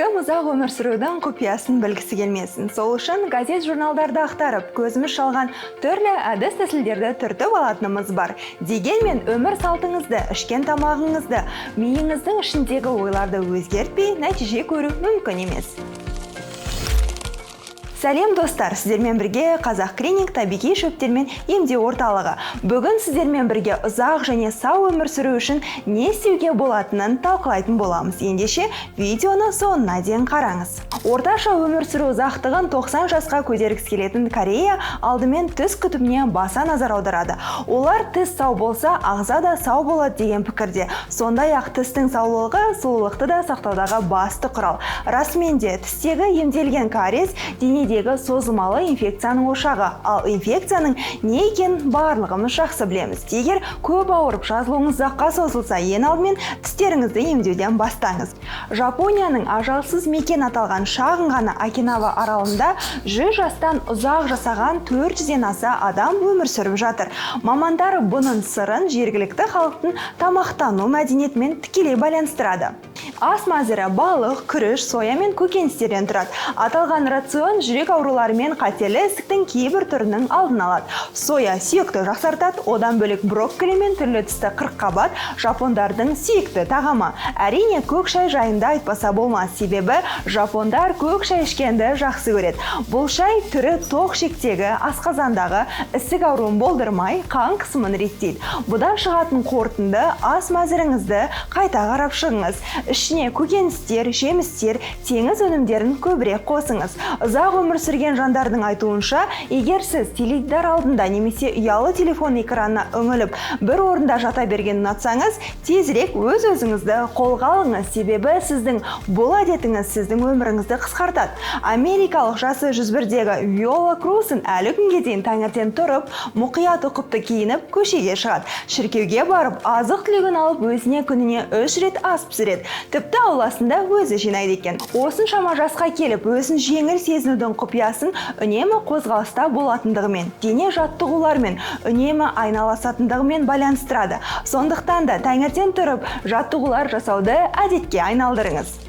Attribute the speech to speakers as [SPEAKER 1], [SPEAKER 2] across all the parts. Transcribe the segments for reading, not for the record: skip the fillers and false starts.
[SPEAKER 1] Кім ұзақ өмір сүрудің құпиясын білгісі келмесін. Сол үшін газет журналдарды ақтарып, көзіміз шалған түрлі әдіс тәсілдерді түртіп алатынымыз бар. Дегенмен өмір салтыңызды, ішкен тамағыңызды, миыңыздың ішіндегі ойларды өзгертпей, нәтиже көру мүмкін емес. Сәлем достар, сіздермен бірге Қазақ клиник табиғи шөптермен емдеу орталығы. Бүгін сіздермен бірге ұзақ және сау өмір сүру үшін не істеуге болатынын талқылайтын боламыз. Ендеше видеоны соңына дейін қараңыз. Орташа өмір сүру ұзақтығын 90 жасқа көтергісі келетін Корея алдымен тіс күтіміне баса назар аударады. Олар тіс сау болса, ағза да сау болады деген пікірде. Сондай-ақ тістің саулығы сұлулықты да сақтаудағы басты құрал. Расымен де тістегі емделген кариес денедегі созылмалы инфекцияның ошағы, ал инфекцияның не екенін барлығымыз жақсы білеміз. Егер көп ауырып жазылуыңыз ұзаққа созылса, ең алдымен тістеріңізді емдеуден бастаңыз. Жапонияның ажалсыз мекен аталған шағын ғана Окинава аралында 100 жастан ұзақ жасаған 400-ден аса адам өмір сүріп жатыр. Мамандар бұның сырын жергілікті халықтың тамақтану мәдениетімен тікелей байланыстырады. Ас мәзірі балық, күріш, соя мен көкөністерден тұрады. Аталған рацион жүрек аурулары мен қатерлі ісіктің кейбір түрінің алдын алады. Соя сүйекті жақсартады, одан бөлек брокколи мен түрлі түсті қырыққабат жапондардың сүйікті тағамы. Әрине, көк шай жайында айтпаса болмас, себебі жапондар көк шай ішкенді жақсы көреді. Бұл шай түрі тоқ шектегі асқазандағы ісік ауруын болдырмай, қан қысымын реттейді. Бұдан шығатын қорытынды ас мәзіріңізді қайта қарап шығыңыз. Ішіне көкөністер, жемістер, теңіз өнімдерін көбірек қосыңыз. Ұзақ өмір сүрген жандардың айтуынша, егер сіз теледидар алдында немесе ұялы телефон экранына үңіліп, бір орында жата берген ұнатсаңыз, тезірек өз-өзіңізді қолға алыңыз, себебі сіздің бұл әдетіңіз сіздің өміріңізді қысқартады. Америкалық жасы 101-дегі Виола Крусон әлі күнге дейін таңертең тұрып, мұқият ұқыпты киініп, көшеге шығады. Шіркеуге барып, азық түлігін алып, өзіне күніне 3 рет ас пісіреді. Тіпті ауласында өзі жинайды екен. Осыншама жасқа келіп, өзін жеңіл сезінудің құпиясын үнемі қозғалыста болатындығымен, дене жаттығулармен, үнемі айналысатындығымен байланыстырады. Сондықтан да таңертең тұрып, жаттығулар жасауды әдетке айналдырыңыз.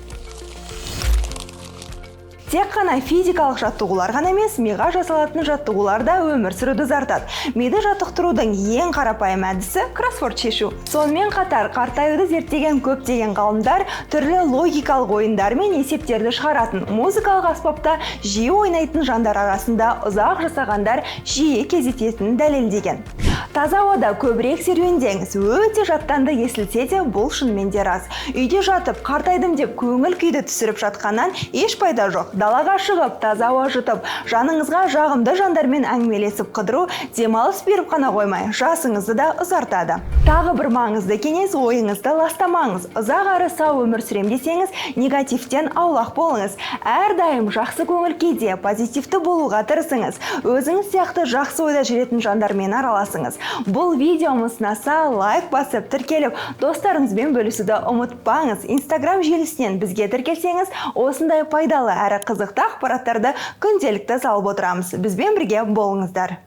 [SPEAKER 1] Тек қана физикалық жаттығулар ғана емес, миға жасалатын жаттығулар да өмір сүруді ұзартады. Миды жаттықтырудың ең қарапайым әдісі кроссворд шешу. Сонымен қатар, қартаюды зерттеген көптеген ғалымдар түрлі логикалық ойындар мен есептерді шығаратын музыкалық аспапта жиі ойнайтын жандар арасында ұзақ жасағандар жиі кездесетінін дәлелдеген. Таза ауада көбірек серуендеңіз. Өте жаттанды естілсе де, бұл шынымен де рас. Үйде жатып, қартайдым деп көңіл күйді түсіріп жатқаннан еш пайда жоқ. Далаға шығып, таза ауа жұтып, жаныңызға жағымды жандармен әңгімелесіп қыдыру демалыс беріп қана қоймай, жасыңызды да ұзартады. Тағы бір маңызды кеңес, ойыңызды ластамаңыз. Ұзақ әрі сау өмір сүрем десеңіз, негативтен аулақ болыңыз. Әрдайым жақсы көңіл күйде, позитивті болуға тырысыңыз. Өзіңіз сияқты жақсы ойда жүретін жандармен араласыңыз. Бұл видеомыз ұнаса, лайк басып, тіркеліп, достарыңызбен бөлісуді ұмытпаңыз. Инстаграм желісінен бізге тіркелсеңіз, осындай пайдалы әрі қызықты ақпараттарды күнделікті салып отырамыз. Бізбен бірге болыңыздар.